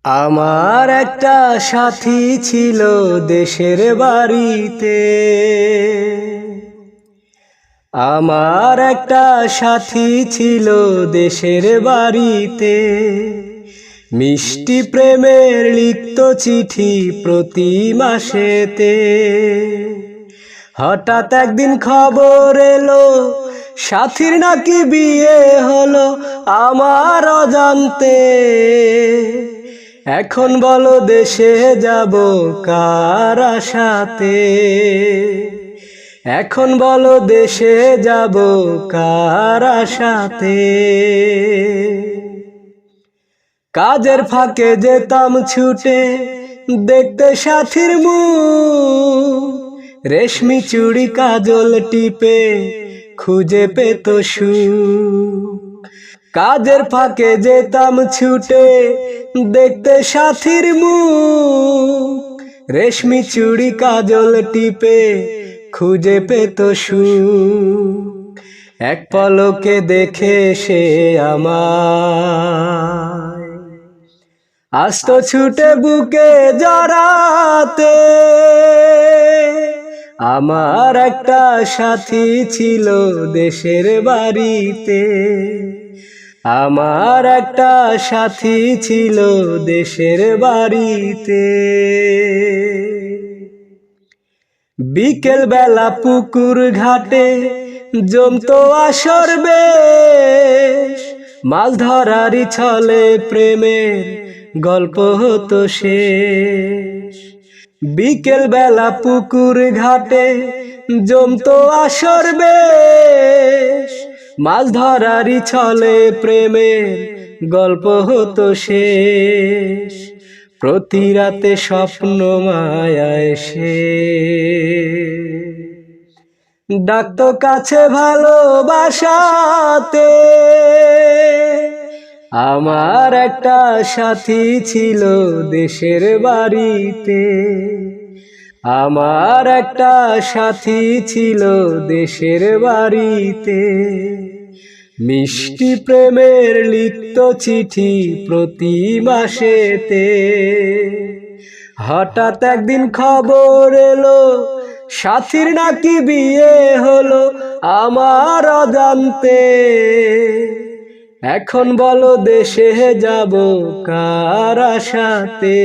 আমার একটা সাথী ছিল দেশের বাড়িতে। আমার একটা সাথী ছিল দেশের বাড়িতে। মিষ্টি প্রেমের লিখত চিঠি প্রতি মাসেতে। হঠাৎ একদিন খবর এলো সাথীর নাকি বিয়ে হলো আমার অজান্তে। এখন বলো দেশে যাব কার আশাতে। এখন বলো দেশে যাব কার আশাতে। কাজের ফাঁকে যেতাম ছুটে দেখতে সাথীর মুখ। রেশমি চুড়ি কাজল টিপে খুঁজে পেত সুখ। কাজের ফাঁকে যেতাম ছুটে দেখতে সাথীর মুখ। রেশমি চুড়ি কাজল টিপে খুঁজে পেত সুখ। এক পলকে দেখে সে আমায় আসত ছুটে বুকে জড়াতে। আমার একটা সাথী ছিল দেশের বাড়িতে। আমার একটা সাথী ছিল দেশের বাড়িতে। বিকেল বেলা পুকুর ঘাটে জমতো আসর বেশ। মাছ ধরারই ছলে প্রেমের গল্প হতো শেষ। বিকেল বেলা পুকুর ঘাটে জমতো আসর বেশ। মাছ ধরারই ছলে প্রেমের গল্প হতো শেষ। প্রতি রাতে স্বপ্ন মায়ায় সে ডাকতো কাছে ভালোবাসাতে। আমার একটা সাথী ছিল দেশের বাড়িতে। আমার একটা সাথী ছিল দেশের বাড়িতে। মিষ্টি প্রেমের লিখত চিঠি প্রতি মাসেতে। হঠাৎ একদিন খবর এলো সাথীর নাকি বিয়ে হলো আমার অজান্তে। এখন বলো দেশে যাব কার আশাতে।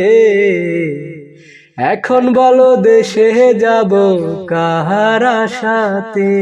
এখন বলো দেশে যাব কার আশাতে।